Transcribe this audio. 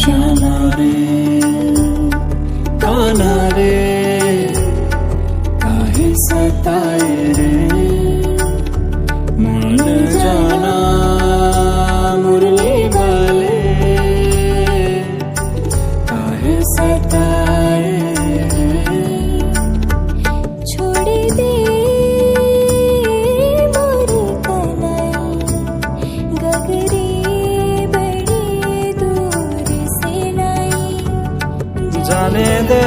श्यामा रे कान्हा रे काहे सताए रे मान जाना मुरली वाले काहे सताए रे छोड़ दे मोरी कलाई गगरी बड़ी दूर से लाई जाने दे